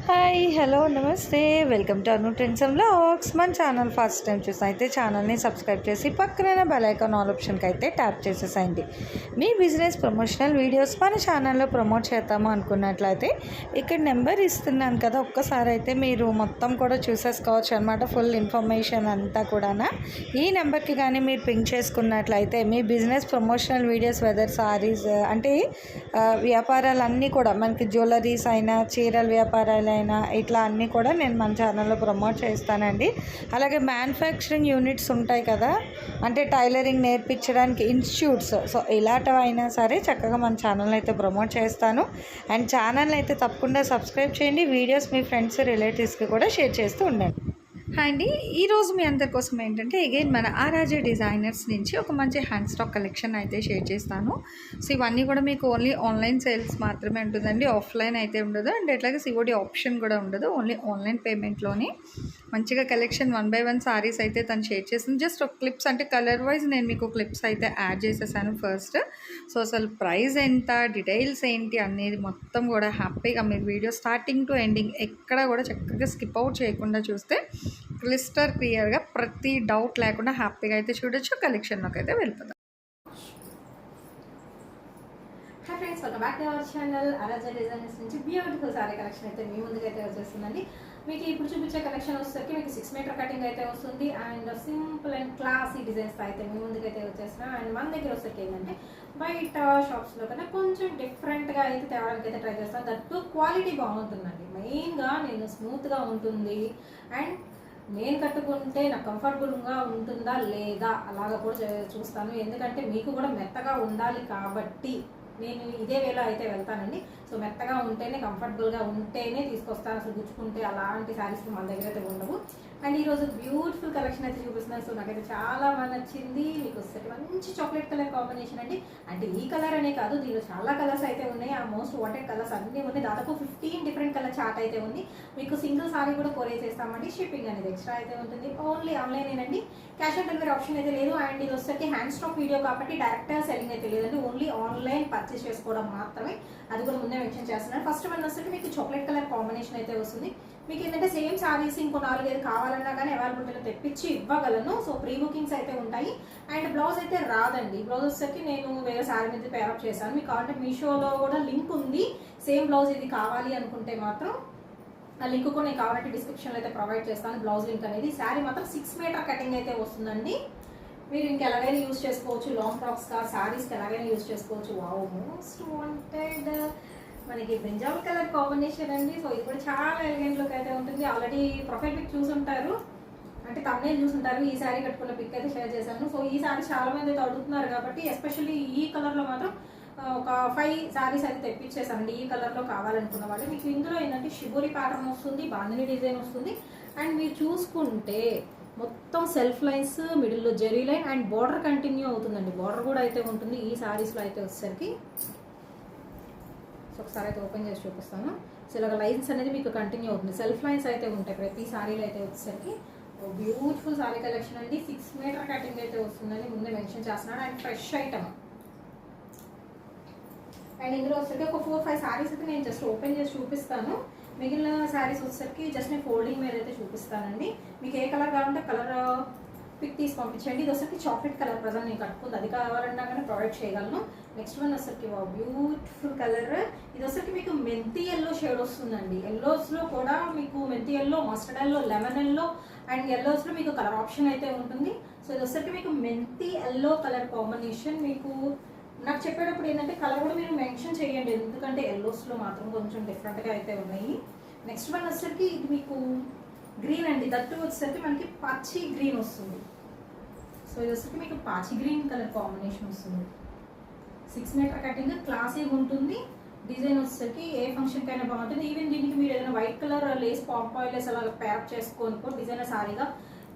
Hi hello నమస్తే welcome to Anu trends vlogs. మన channel first time చూసి అయితే ఛానల్ని సబ్స్క్రైబ్ చేసి పక్కన బెల్ ఐకాన్ ఆల్ ఆప్షన్కి అయితే ట్యాప్ చేసేసేయండి. మీ బిజినెస్ ప్రమోషనల్ వీడియోస్ మన ఛానల్లో ప్రమోట్ చేద్దాము అనుకున్నట్లయితే ఇక్కడ నెంబర్ ఇస్తున్నాను కదా, ఒక్కసారి అయితే మీరు మొత్తం కూడా చూసేసుకోవచ్చు అనమాట. ఫుల్ ఇన్ఫర్మేషన్ అంతా కూడా ఈ నెంబర్కి కానీ మీరు పింక్ చేసుకున్నట్లయితే మీ business promotional videos whether saris అంటే వ్యాపారాలన్నీ కూడా మనకి జ్యువెలరీస్ అయినా చీరల వ్యాపారాలు అయినా ఇట్లా అన్నీ కూడా నేను మన ఛానల్లో ప్రమోట్ చేస్తానండి. అలాగే మ్యానుఫ్యాక్చరింగ్ యూనిట్స్ ఉంటాయి కదా, అంటే టైలరింగ్ నేర్పించడానికి ఇన్స్టిట్యూట్స్, సో ఇలాంటివైనా సరే చక్కగా మన ఛానల్ అయితే ప్రమోట్ చేస్తాను. అండ్ ఛానల్ అయితే తప్పకుండా సబ్స్క్రైబ్ చేయండి. వీడియోస్ మీ ఫ్రెండ్స్ రిలేటివ్స్కి కూడా షేర్ చేస్తూ ఉండండి. హాయ్ అండి, ఈరోజు మీ అందరి కోసం ఏంటంటే అగైన్ మన ఆర్ఆర్జే డిజైనర్స్ నుంచి ఒక మంచి హ్యాండ్ స్టాక్ కలెక్షన్ అయితే షేర్ చేస్తాను. సో ఇవన్నీ కూడా మీకు ఓన్లీ ఆన్లైన్ సేల్స్ మాత్రమే ఉంటుందండి, ఆఫ్లైన్ అయితే ఉండదు. అండ్ అట్లాగే సిఓడి ఆప్షన్ కూడా ఉండదు, ఓన్లీ ఆన్లైన్ పేమెంట్లోనే మంచిగా కలెక్షన్ 1 by 1 సారీస్ అయితే తను షేర్ చేసింది. జస్ట్ ఒక క్లిప్స్ అంటే కలర్ వైజ్ నేను మీకు క్లిప్స్ అయితే యాడ్ చేసేసాను ఫస్ట్. సో అసలు ప్రైస్ ఎంత, డీటెయిల్స్ ఏంటి అనేది మొత్తం కూడా హ్యాపీగా మీరు వీడియో స్టార్టింగ్ టు ఎండింగ్ ఎక్కడ కూడా చక్కగా స్కిప్ అవుట్ చేయకుండా చూస్తే క్లిస్టర్ క్లియర్గా ప్రతి డౌట్ లేకుండా హ్యాపీగా అయితే చూడొచ్చు. కలెక్షన్లోకి అయితే వెళ్ళిపోతాం. Hi friends, welcome back to our channel. R R J designers నుంచి బ్యూటిఫుల్ సారీ కలెక్షన్ అయితే మీ ముందుకైతే వచ్చేస్తుందండి. మీకు ఇప్పుడు చూపించే కలెక్షన్ వచ్చేసరికి మీకు 6 మీటర్ కటింగ్ అయితే వస్తుంది. And simple and classy designs అయితే మీ ముందుకైతే వచ్చేస్తున్నాం. అండ్ మన దగ్గర వచ్చేసరికి ఏంటంటే బయట షాప్స్లో కన్నా కొంచెం డిఫరెంట్గా అయితే తేవడానికి అయితే ట్రై చేస్తాను. దట్టు క్వాలిటీ బాగుంటుందండి. మెయిన్గా నేను స్మూత్గా ఉంటుంది అండ్ నేను కట్టుకుంటే నాకు కంఫర్టబుల్గా ఉంటుందా లేదా అలాగా కూడా చూస్తాను. ఎందుకంటే మీకు కూడా మెత్తగా ఉండాలి కాబట్టి నేను ఇదే వేలో అయితే వెళ్తానండి. సో మెత్తగా ఉంటేనే, కంఫర్టబుల్గా ఉంటేనే తీసుకొస్తాను. అసలు గుచ్చుకుంటే అలాంటి శారీస్ మన దగ్గర అయితే ఉండవు. అండ్ ఈరోజు బ్యూటిఫుల్ కలెక్షన్ అయితే చూపిస్తున్నాను. సో నాకైతే చాలా బాగా నచ్చింది. మీకు వస్తే మంచి చాక్లెట్ కలర్ కాంబినేషన్ అండి. అంటే ఈ కలర్ అనే కాదు, దీనిలో చాలా కలర్స్ అయితే ఉన్నాయి. ఆ మోస్ట్ వాంటెడ్ కలర్స్ అన్నీ ఉన్నాయి. దాదాపు 15 డిఫరెంట్ కలర్ చార్ట్ అయితే ఉంది. మీకు సింగిల్ సారీ కూడా కొరియర్ చేస్తామండి. షిప్పింగ్ అనేది ఎక్స్ట్రా అయితే ఉంటుంది. ఓన్లీ ఆన్లైనేనండి, క్యాష్ ఆన్ డెలివరీ ఆప్షన్ అయితే లేదు. అండ్ ఇది వచ్చేసరికి హ్యాండ్ స్టాక్ వీడియో కాబట్టి డైరెక్ట్ సెల్లింగ్ అయితే లేదండి, ఓన్లీ ఆన్లైన్ పర్చేస్ చేసుకోవడం మాత్రమే. అది కూడా ముందే మెన్షన్ చేస్తున్నాను. ఫస్ట్ వన్ వచ్చేసరికి మీకు చాక్లెట్ కలర్ కాంబినేషన్ అయితే వస్తుంది. మీకు ఏంటంటే సేమ్ సారీస్ ఇంకో 4-5 కావాలన్నా కానీ అవైలబిలిటీలో తెప్పించి ఇవ్వగలను. సో ప్రీ బుకింగ్స్ అయితే ఉంటాయి. అండ్ బ్లౌజ్ అయితే రాదండి. బ్లౌజ్ వచ్చేసరికి నేను వేరే సారీ మీద పేరప్ చేశాను. మీకు కావాలంటే మీషోలో కూడా లింక్ ఉంది. సేమ్ బ్లౌజ్ ఇది కావాలి అనుకుంటే మాత్రం ఆ లింక్ కూడా నేను కావాలంటే డిస్క్రిప్షన్లో అయితే ప్రొవైడ్ చేస్తాను. బ్లౌజ్ లింక్ అనేది. శారీ మాత్రం 6 మీటర్ కటింగ్ అయితే వస్తుందండి. మీరు ఇంకెలాగైనా యూజ్ చేసుకోవచ్చు. లాంగ్ ఫ్రాక్స్ కా శారీస్కి ఎలాగైనా యూజ్ చేసుకోవచ్చు. వావ్, మోస్ట్ వాంటెడ్ మనకి బ్రింజాల్ కలర్ కాంబినేషన్ అండి. సో ఇది కూడా చాలా ఎలిగెంట్ లుక్ అయితే ఉంటుంది. ఆల్రెడీ ప్రొఫైల్ పిక్ చూసుంటారు, అంటే తమ్నేల్ చూసుంటారు. ఈ శారీ కట్టుకున్న పిక్ అయితే షేర్ చేశాను. సో ఈ శారీ చాలా మంది అయితే అడుగుతున్నారు కాబట్టి ఎస్పెషల్లీ ఈ కలర్లో మాత్రం ఒక 5 శారీస్ అయితే తెప్పించేసానండి. ఈ కలర్లో కావాలనుకున్న వాళ్ళు. మీకు ఇందులో ఏంటంటే షిబోరి ప్యాటర్న్ వస్తుంది, బాందిని డిజైన్ వస్తుంది. అండ్ మీరు చూసుకుంటే మొత్తం సెల్ఫ్ లైన్స్, మిడిల్లో జెరీ లైన్ అండ్ బార్డర్ కంటిన్యూ అవుతుందండి. బార్డర్ కూడా అయితే ఉంటుంది ఈ శారీస్లో అయితే వచ్చేసరికి. సో ఒకసారి అయితే ఓపెన్ చేసి చూపిస్తాను. సో ఇలాగ లైన్స్ అనేది మీకు కంటిన్యూ అవుతుంది. సెల్ఫ్ లైన్స్ అయితే ఉంటాయి ప్రతి శారీలో అయితే వచ్చేసరికి. బ్యూటిఫుల్ శారీ కలెక్షన్ అండి. 6 మీటర్ కటింగ్ అయితే వస్తుందని ముందే మెన్షన్ చేస్తున్నాడు. And fresh item. అండ్ ఇందులో వచ్చేసరికి ఒక 4-5 శారీస్ అయితే నేను జస్ట్ ఓపెన్ చేసి చూపిస్తాను. మిగిలిన శారీస్ వచ్చేసరికి జస్ట్ నేను ఫోల్డింగ్ మీద అయితే చూపిస్తానండి. మీకు ఏ కలర్ కావాలంటే కలర్ పిక్ తీసి పంపించండి. ఇది వచ్చరికి చాక్లెట్ కలర్ ప్రజెంట్ నేను కట్టుకుంది, అది కావాలన్నా కానీ ప్రొవైడ్ చేయగలను. నెక్స్ట్ వన్ వచ్చరికి బ్యూటిఫుల్ కలర్. ఇది వచ్చరికి మీకు మెంతి ఎల్లో షేడ్ వస్తుందండి. ఎల్లోస్లో కూడా మీకు మెంతి yellow, mustard yellow, lemon yellow and ఎల్లోస్లో మీకు కలర్ ఆప్షన్ అయితే ఉంటుంది. సో ఇది వచ్చరికి మీకు మెంతి ఎల్లో కలర్ కాంబినేషన్. మీకు నాకు చెప్పేటప్పుడు ఏంటంటే కలర్ కూడా మీరు మెన్షన్ చేయండి, ఎందుకంటే ఎల్లోస్లో మాత్రం కొంచెం డిఫరెంట్గా అయితే ఉన్నాయి. నెక్స్ట్ వన్ వచ్చరికి ఇది మీకు గ్రీన్ అండి. దట్టు వచ్చేసరికి మనకి పచ్చి గ్రీన్ వస్తుంది. సో ఇది వచ్చరికి మీకు పాచి గ్రీన్ కలర్ కాంబినేషన్ వస్తుంది. 6 మీటర్ కటింగ్ క్లాసీగా ఉంటుంది. డిజైన్ వచ్చేసరికి ఏ ఫంక్షన్కి అయినా బాగుంటుంది. ఈవెన్ దీనికి మీరు ఏదైనా వైట్ కలర్ లేస్, పాంపాయిల్ లేస్ అలా ప్యారప్ చేసుకొని డిజైనర్ సారీగా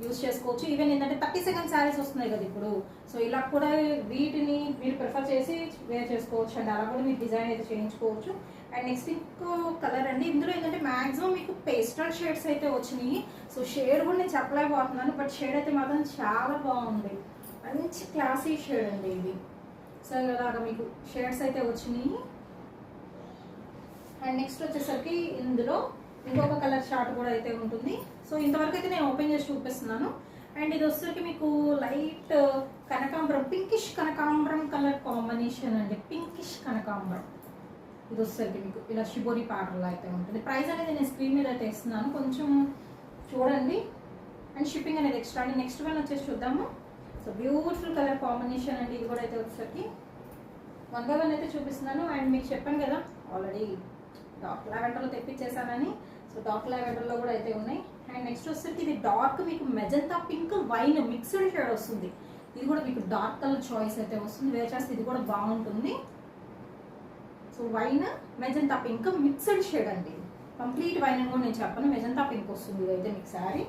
యూజ్ చేసుకోవచ్చు. ఈవెన్ ఏంటంటే 30 సెకండ్ శారీస్ వస్తున్నాయి కదా ఇప్పుడు. సో ఇలా కూడా వీటిని మీరు ప్రిఫర్ చేసి వేర్ చేసుకోవచ్చు అండి. అలా కూడా మీరు డిజైన్ అయితే చేయించుకోవచ్చు. అండ్ నెక్స్ట్ ఇంకో కలర్ అండి. ఇందులో ఏంటంటే మ్యాక్సిమం మీకు పేస్టల్ షేడ్స్ అయితే వచ్చినాయి. సో షేడ్ కూడా నేను చెప్పలేకపోతున్నాను, బట్ షేడ్ అయితే మాత్రం చాలా బాగుంది. మంచి క్లాసీ షేడ్ అండి ఇది. సో ఇలాగా మీకు షేడ్స్ అయితే వచ్చినాయి. అండ్ నెక్స్ట్ వచ్చేసరికి ఇందులో ఇంకొక కలర్ షార్ట్ కూడా అయితే ఉంటుంది. సో ఇంతవరకు అయితే నేను ఓపెన్ చేసి చూపిస్తున్నాను. అండ్ ఇది వచ్చేసరికి మీకు లైట్ కనకాంబరం, పింకిష్ కనకాంబరం కలర్ కాంబినేషన్ అండి. పింకిష్ కనకాంబరం ఇది వచ్చేసరికి మీకు ఇలా షిబోరి ప్యాటర్న్లో అయితే ఉంటుంది. ప్రైస్ అనేది నేను స్క్రీన్ మీద అయితే ఇస్తున్నాను, కొంచెం చూడండి. అండ్ షిప్పింగ్ అనేది ఎక్స్ట్రా అండి. నెక్స్ట్ వన్ వచ్చేసి చూద్దాము. సో బ్యూటిఫుల్ కలర్ కాంబినేషన్ అండి. ఇది కూడా అయితే వచ్చేసరికి 1 by 1 అయితే చూపిస్తున్నాను. అండ్ మీకు చెప్పాను కదా ఆల్రెడీ డార్క్ లావెండర్లో తెప్పించేసానని. సో డార్క్ లావెండర్లో కూడా అయితే ఉన్నాయి. అండ్ నెక్స్ట్ వచ్చేసరికి ఇది డార్క్ మీకు magenta pink wine mixed shade వస్తుంది. ఇది కూడా మీకు డార్క్ కలర్ చాయిస్ అయితే వస్తుంది. వేర్ చేస్తే ఇది కూడా బాగుంటుంది. So wine magenta pink mixed shade అండి. కంప్లీట్ వైన్ అని కూడా నేను చెప్పను, మెజంతా పింక్ వస్తుంది ఇదైతే మీకు శారీ.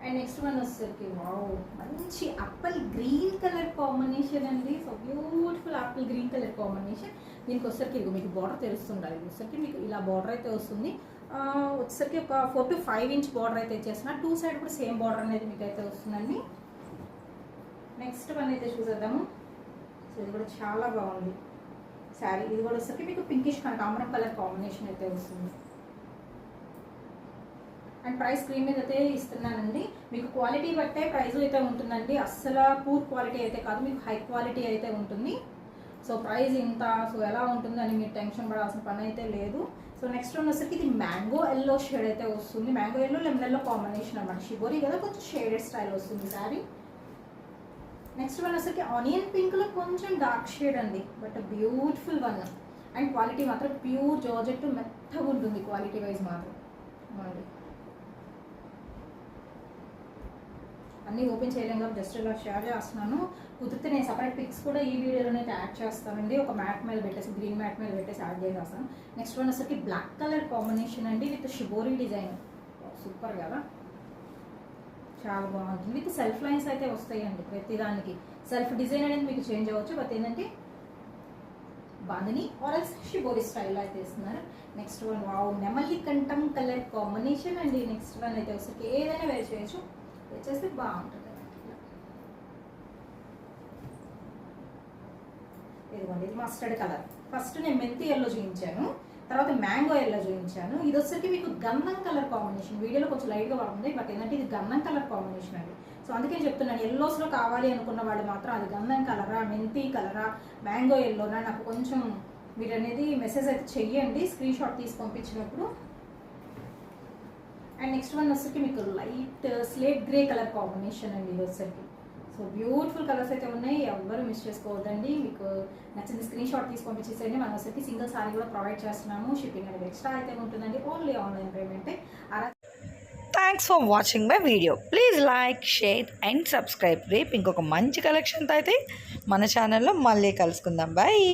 అండ్ నెక్స్ట్ వన్ వచ్చేసరికి వావ్ మంచి యాపిల్ గ్రీన్ కలర్ కాంబినేషన్ అండి. So beautiful Apple green colour combination. దీనికి వచ్చేసరికి ఇది మీకు బార్డర్ తెలుస్తుండాలి. వచ్చేసరికి మీకు ఇలా బార్డర్ అయితే వస్తుంది. వచ్చేసరికి ఒక 4 to 5 inch బార్డర్ అయితే ఇచ్చేసిన, 2 side కూడా సేమ్ బార్డర్ అనేది మీకు అయితే వస్తుందండి. నెక్స్ట్ వన్ అయితే చూసేద్దాము. సో ఇది కూడా చాలా బాగుంది శారీ. ఇది కూడా వచ్చేసరికి మీకు పింకిష్ కనకాంబరం కలర్ కాంబినేషన్ అయితే వస్తుంది. అండ్ ప్రైస్ స్క్రీన్ మీద అయితే ఇస్తున్నానండి. మీకు క్వాలిటీ బట్టే ప్రైస్ అయితే ఉంటుందండి. అస్సలు పూర్ క్వాలిటీ అయితే కాదు, మీకు హై క్వాలిటీ అయితే ఉంటుంది. సో ప్రైస్ ఇంత, సో ఎలా ఉంటుంది అని మీరు టెన్షన్ పడాల్సిన పని అయితే లేదు. సో నెక్స్ట్ వన్ వచ్చేసరికి ఇది మ్యాంగో ఎల్లో షేడ్ అయితే వస్తుంది. Mango yellow lemon yellow combination అనమాట. షిబోరి కదా, కొంచెం షేడెడ్ స్టైల్ వస్తుంది శారీ. నెక్స్ట్ వన్ వచ్చేసరికి ఆనియన్ పింక్లో కొంచెం డార్క్ షేడ్ అండి, but beautiful one. And quality మాత్రం ప్యూర్ జార్జెట్ మెత్తగా ఉంటుంది క్వాలిటీ వైజ్ మాత్రం. అన్నీ ఓపెన్ చేయలేం కాబట్టి జస్ట్ ఇలా షేర్ చేస్తున్నాను. కుదిరితే నేను సపరేట్ పిక్స్ కూడా ఈ వీడియోలోనే యాడ్ చేస్తానండి. ఒక మ్యాట్ మీద పెట్టేసి, గ్రీన్ మ్యాట్ మీద పెట్టేసి యాడ్ చేసేస్తాను. నెక్స్ట్ వన్ వచ్చేసరికి బ్లాక్ కలర్ కాంబినేషన్ అండి విత్ షిబోరీ డిజైన్. సూపర్ కదా, చాలా బాగుంటుంది. విత్ సెల్ఫ్ లైన్స్ అయితే వస్తాయండి. ప్రతిదానికి సెల్ఫ్ డిజైన్ అనేది మీకు చేంజ్ అవ్వచ్చు, బట్ ఏంటంటే బాందిని ఆరెల్స్ షిబోరీ స్టైల్లో అయితే ఇస్తున్నారు. నెక్స్ట్ వన్ వావ్ నెమలి కంఠం కలర్ కాంబినేషన్ అండి. నెక్స్ట్ వన్ అయితే వచ్చేసరికి ఏదైనా వేర్ చేయొచ్చు, వచ్చేస్తే బాగుంటుంది. ఇదిగోండి, ఇది మస్టర్డ్ కలర్. ఫస్ట్ నేను మెంతి ఎల్లో చూపించాను, తర్వాత మ్యాంగో ఎల్లో చూపించాను. ఇది వచ్చేసరికి మీకు గంధం కలర్ కాంబినేషన్. వీడియోలో కొంచెం లైట్గా పడుతుంది, బట్ ఏంటంటే ఇది గంధం కలర్ కాంబినేషన్ అండి. సో అందుకే చెప్తున్నాను, ఎల్లోస్లో కావాలి అనుకున్న వాళ్ళు మాత్రం అది గంధం కలరా, మెంతి కలరా, మ్యాంగో ఎల్లోనా, నాకు కొంచెం మీరు అనేది మెసేజ్ అయితే చెయ్యండి స్క్రీన్ షాట్ తీసి పంపించినప్పుడు. అండ్ నెక్స్ట్ వన్ వచ్చేసరికి మీకు light slate grey colour combination అండి. ఇది వచ్చేసరికి సో బ్యూటిఫుల్ కలర్స్ అయితే ఉన్నాయి, ఎవ్వరు మిస్ చేసుకోవద్దండి. మీకు నచ్చింది స్క్రీన్ షాట్ తీసి పంపించేసేయండి. మనం వచ్చేసరికి సింగిల్ సారీ కూడా ప్రొవైడ్ చేస్తున్నాము. షిప్పింగ్ అనేది ఎక్స్ట్రా అయితే ఉంటుందండి, ఓన్లీ ఆన్లైన్ పేమెంటే. Thanks for watching my video. Please like, share and subscribe. రేపు ఇంకొక మంచి కలెక్షన్తో అయితే మన ఛానల్లో మళ్ళీ కలుసుకుందాం. బాయ్.